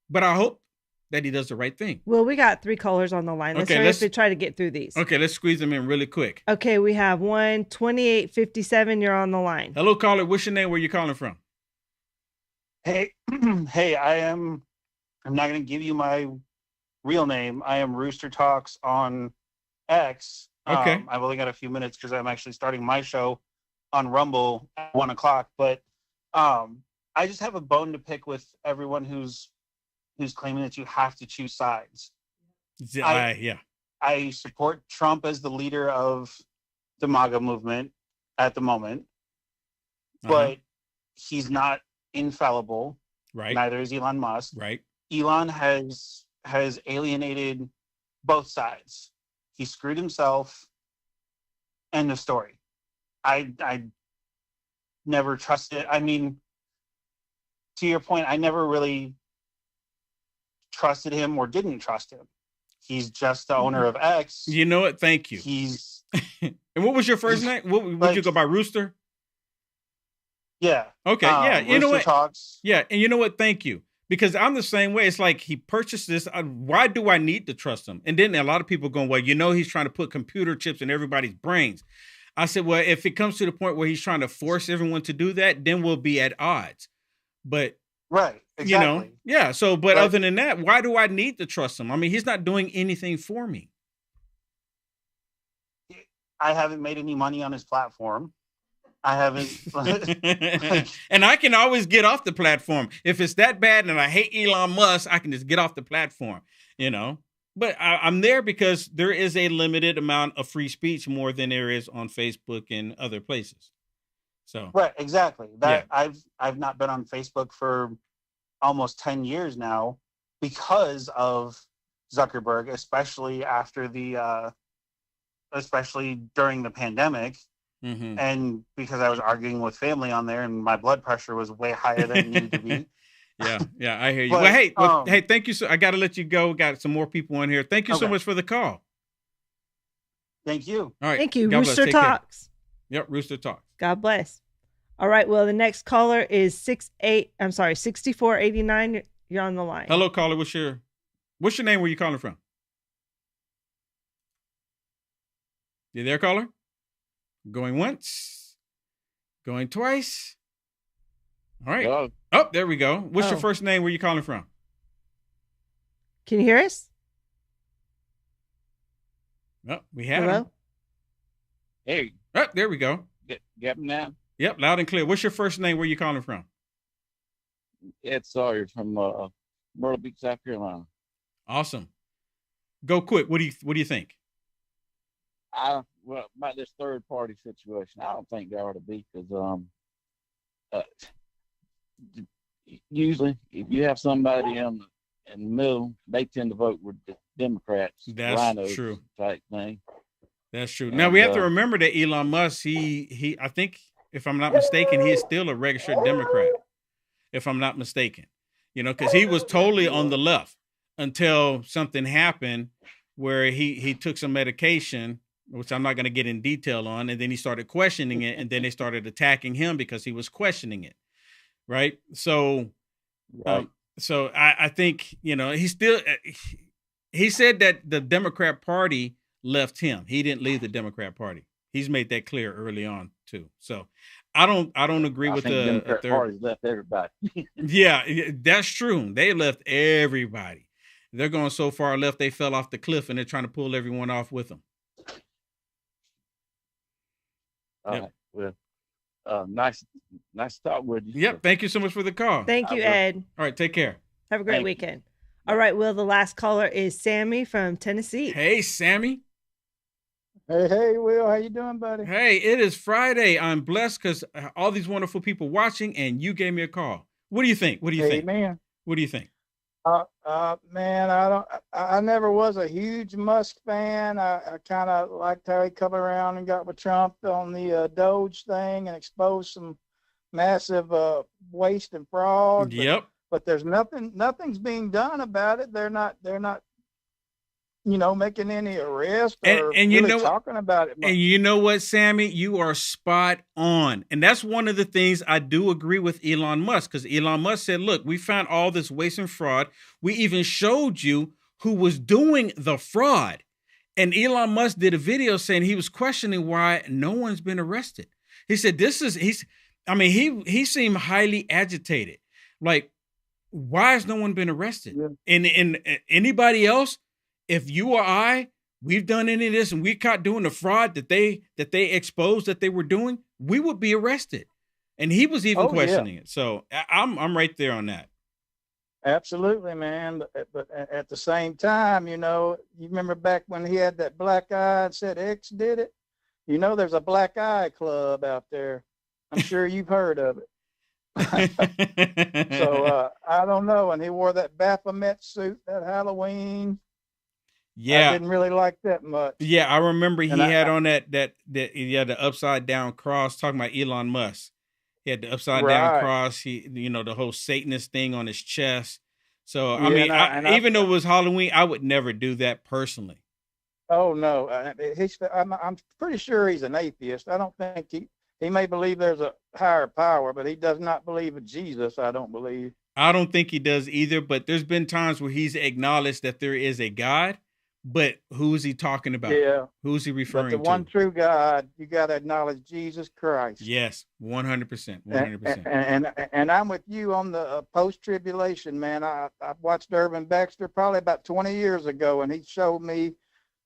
But I hope that he does the right thing. Well, we got 3 callers on the line. Let's try to get through these. Okay, let's squeeze them in really quick. Okay, we have 2857. You're on the line. Hello, caller. What's your name? Where you calling from? Hey, I'm not going to give you my real name. I am Rooster Talks on X. Okay. I've only got a few minutes because I'm actually starting my show on Rumble at 1:00. But I just have a bone to pick with everyone who's claiming that you have to choose sides. I support Trump as the leader of the MAGA movement at the moment, but he's not infallible. Right. Neither is Elon Musk. Right. Elon has alienated both sides. He screwed himself. End of story. I never trusted. I mean, to your point, I never really trusted him or didn't trust him. He's just the owner of X. You know what? Thank you. He's and what was your first name? Would you go by Rooster? Yeah. Okay. Yeah. You know what? Talks. Yeah. And you know what? Thank you. Because I'm the same way. It's like he purchased this. Why do I need to trust him? And then a lot of people going, well, he's trying to put computer chips in everybody's brains. I said, well, if it comes to the point where he's trying to force everyone to do that, then we'll be at odds. But right. Exactly. Yeah. So, but other than that, why do I need to trust him? I mean, he's not doing anything for me. I haven't made any money on his platform. I haven't. And I can always get off the platform. If it's that bad and I hate Elon Musk, I can just get off the platform, But I'm there because there is a limited amount of free speech more than there is on Facebook and other places. So right, exactly. I've not been on Facebook for almost 10 years now because of Zuckerberg, especially especially during the pandemic. Mm-hmm. And because I was arguing with family on there and my blood pressure was way higher than it needed to be. Yeah, I hear you. But, hey, thank you. I got to let you go. Got some more people on here. Thank you so much for the call. Thank you. All right. Thank you. Rooster Talks. Yep, Rooster Talks. God bless. All right. Well, the next caller is 6489. You're on the line. Hello, caller. What's your name? Where you calling from? You there, caller? Going once, going twice. All right. Hello. Oh, there we go. What's your first name? Where you calling from? Can you hear us? Oh, we have Hello? him. Hey. Oh, there we go. Get me now? Yep, loud and clear. What's your first name? Where you calling from? Ed Sawyer from Myrtle Beach, South Carolina. Awesome. Go quick. What do you think? Well, about this third party situation, I don't think there ought to be, because usually if you have somebody in the middle, they tend to vote with the Democrats. That's true. Type thing. That's true. Now we have to remember that Elon Musk, he I think, if I'm not mistaken, he is still a registered Democrat, if I'm not mistaken. You know, because he was totally on the left until something happened where he took some medication, which I'm not going to get in detail on, and then he started questioning it, and then they started attacking him because he was questioning it, right? So, so I think, you know, he said that the Democrat Party left him. He didn't leave the Democrat Party. He's made that clear early on too. So I don't agree with the Democrat Party's left everybody. Yeah, that's true. They left everybody. They're going so far left they fell off the cliff, and they're trying to pull everyone off with them. All right. Well, nice to talk with you. Yep. Thank you so much for the call. Thank you, Ed. All right. Take care. Have a great weekend. All right, Will, the last caller is Sammy from Tennessee. Hey, Sammy. Hey, Will, how you doing, buddy? Hey, it is Friday. I'm blessed because all these wonderful people watching, and you gave me a call. What do you think? What do you think? Man. What do you think? Man, I never was a huge Musk fan. I kind of liked how he come around and got with Trump on the Doge thing and exposed some massive waste and fraud. Yep. But there's nothing's being done about it. They're not making any arrests or and you know, talking about it much. And you know what, Sammy? You are spot on. And that's one of the things I do agree with Elon Musk, because Elon Musk said, look, we found all this waste and fraud. We even showed you who was doing the fraud. And Elon Musk did a video saying he was questioning why no one's been arrested. He said, he seemed highly agitated. Like, why has no one been arrested? Yeah. And anybody else, if you or I, we've done any of this and we caught doing the fraud that they exposed that they were doing, we would be arrested. And he was even questioning it. So I'm right there on that. Absolutely, man. But at the same time, you remember back when he had that black eye and said X did it? There's a black eye club out there. I'm sure you've heard of it. So I don't know. And he wore that Baphomet suit that Halloween. Yeah, I didn't really like that much. Yeah, I remember he had on that the upside down cross. Talking about Elon Musk, he had the upside down cross. He, the whole Satanist thing on his chest. So even though it was Halloween, I would never do that personally. Oh no, I'm pretty sure he's an atheist. I don't think he may believe there's a higher power, but he does not believe in Jesus. I don't believe. I don't think he does either. But there's been times where he's acknowledged that there is a God. But who is he talking about? Yeah. Who's he referring to? The one true God, you got to acknowledge Jesus Christ. Yes, 100%. 100%. And I'm with you on the post-tribulation, man. I watched Irvin Baxter probably about 20 years ago, and he showed me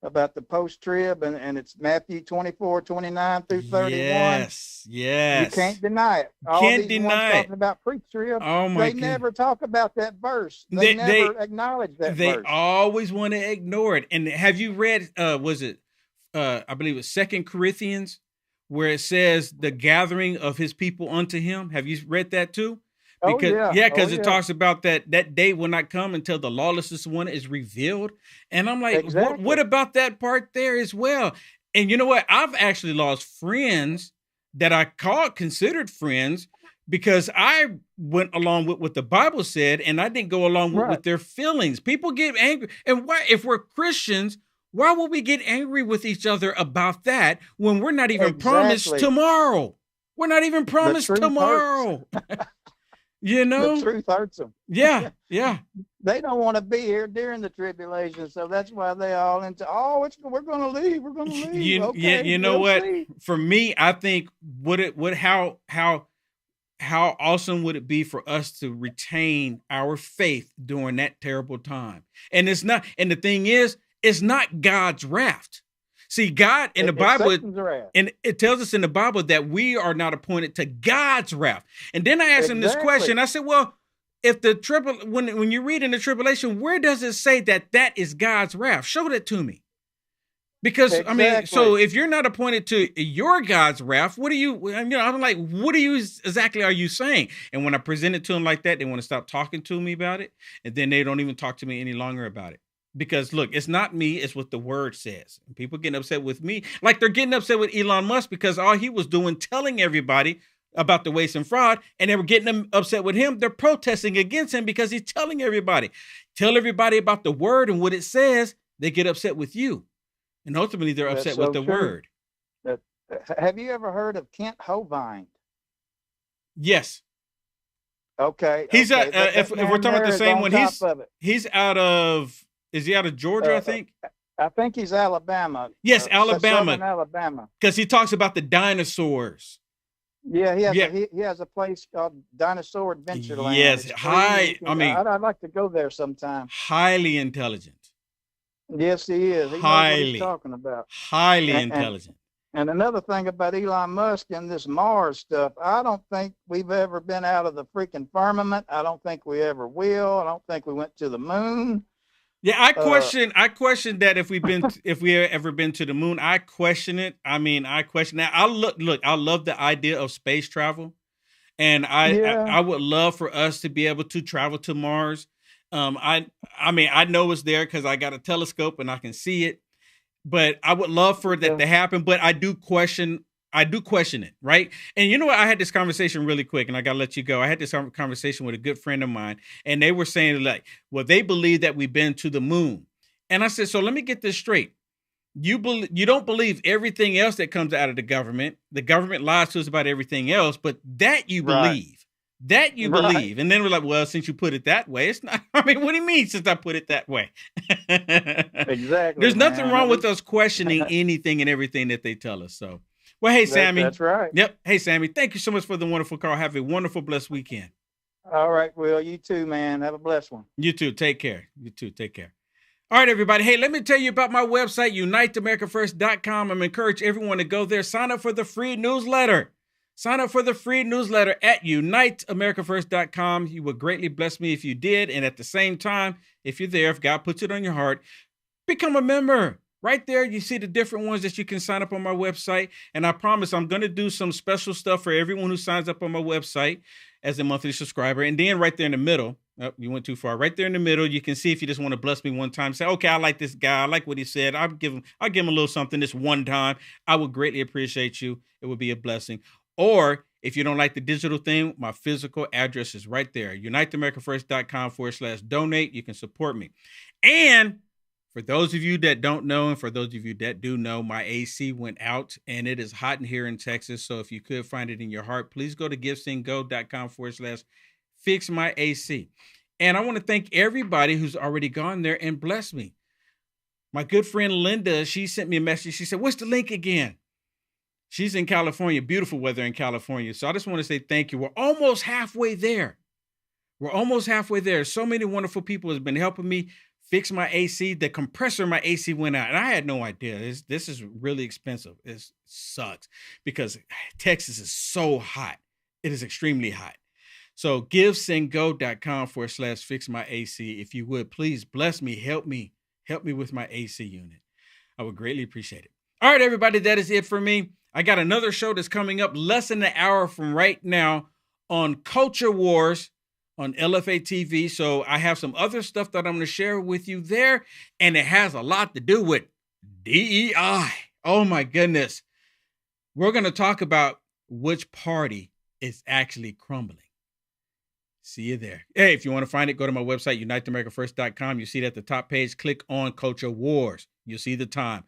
about the post-trib, and it's Matthew 24, 29 through 31. Yes. You can't deny it. Can't deny it. Talking about pre-trib, they never talk about that verse. They never acknowledge that verse. They always want to ignore it. And have you read, I believe it's 2 Corinthians, where it says the gathering of his people unto him? Have you read that too? Because it talks about that day will not come until the lawlessness one is revealed. And I'm like, exactly. What about that part there as well? And you know what? I've actually lost friends that I considered friends because I went along with what the Bible said and I didn't go along with their feelings. People get angry. And why, if we're Christians, why would we get angry with each other about that when we're not even promised tomorrow? We're not even promised tomorrow. The truth hurts them. Yeah. They don't want to be here during the tribulation, so that's why they all into. We're going to leave. We're going to leave. You know what? See. For me, I think how awesome would it be for us to retain our faith during that terrible time? And it's not. And the thing is, it's not God's wrath. See, God in the Bible, Satan's wrath. and it tells us in the Bible that we are not appointed to God's wrath. And then I asked him this question. I said, well, if when you read in the tribulation, where does it say that that is God's wrath? Show that to me. Because I mean, so if you're not appointed to your God's wrath, what are you? I'm like, what are you exactly are you saying? And when I present it to them like that, they want to stop talking to me about it, and then they don't even talk to me any longer about it. Because look, it's not me; it's what the word says. And people getting upset with me, like they're getting upset with Elon Musk because all he was doing, telling everybody about the waste and fraud, and they were getting them upset with him. They're protesting against him because he's telling everybody, tell everybody about the word and what it says. They get upset with you. And ultimately, they're upset with the word. Have you ever heard of Kent Hovind? Yes. Okay. He's if we're talking about the same one, he's out of, is he out of Georgia, I think? I think he's Alabama. Yes, Alabama. Southern Alabama. Because he talks about the dinosaurs. Yeah, he has a place called Dinosaur Adventure Land. Yes, I'd like to go there sometime. Highly intelligent. Yes, he is. He knows what he's talking about. Highly intelligent. And another thing about Elon Musk and this Mars stuff, I don't think we've ever been out of the freaking firmament. I don't think we ever will. I don't think we went to the moon. Yeah, I question that if we ever been to the moon. I question it. I mean, I question that. I love the idea of space travel, and I would love for us to be able to travel to Mars. I mean, I know it's there because I got a telescope and I can see it, but I would love for that to happen. But I do question it, right? And you know what? I had this conversation really quick, and I got to let you go. I had this conversation with a good friend of mine, and they were saying like, well, they believe that we've been to the moon. And I said, so let me get this straight. You don't believe everything else that comes out of the government. The government lies to us about everything else, but that you believe. That you believe. And then we're like, well, since you put it that way, it's not, I mean, what do you mean since I put it that way? Exactly. There's nothing wrong with us questioning anything and everything that they tell us. So, well, hey, Sammy. That's right. Yep. Hey, Sammy, thank you so much for the wonderful call. Have a wonderful, blessed weekend. All right, Will. You too, man. Have a blessed one. You too. Take care. You too. Take care. All right, everybody. Hey, let me tell you about my website, uniteamericafirst.com. I'm encouraging everyone to go there. Sign up for the free newsletter. Sign up for the free newsletter at uniteamericafirst.com. You would greatly bless me if you did. And at the same time, if you're there, if God puts it on your heart, become a member. Right there, you see the different ones that you can sign up on my website. And I promise I'm going to do some special stuff for everyone who signs up on my website as a monthly subscriber. And then right there in the middle, oh, you went too far. Right there in the middle, you can see if you just want to bless me one time. Say, okay, I like this guy. I like what he said. I'll give him a little something this one time. I would greatly appreciate you. It would be a blessing. Or if you don't like the digital thing, my physical address is right there. uniteamericafirst.com/donate. You can support me. And for those of you that don't know, and for those of you that do know, my AC went out and it is hot in here in Texas. So if you could find it in your heart, please go to givesendgo.com/fixmyac. And I want to thank everybody who's already gone there and blessed me. My good friend Linda, she sent me a message. She said, what's the link again? She's in California, beautiful weather in California. So I just want to say thank you. We're almost halfway there. So many wonderful people have been helping me fix my AC. The compressor in my AC went out, and I had no idea. This is really expensive. It sucks because Texas is so hot. It is extremely hot. So givesendgo.com/fixmyac. If you would, please bless me, help me with my AC unit. I would greatly appreciate it. All right, everybody, that is it for me. I got another show that's coming up less than an hour from right now on Culture Wars on LFA TV. So I have some other stuff that I'm going to share with you there, and it has a lot to do with DEI. Oh, my goodness. We're going to talk about which party is actually crumbling. See you there. Hey, if you want to find it, go to my website, uniteamericafirst.com. You see it at the top page. Click on Culture Wars. You'll see the time.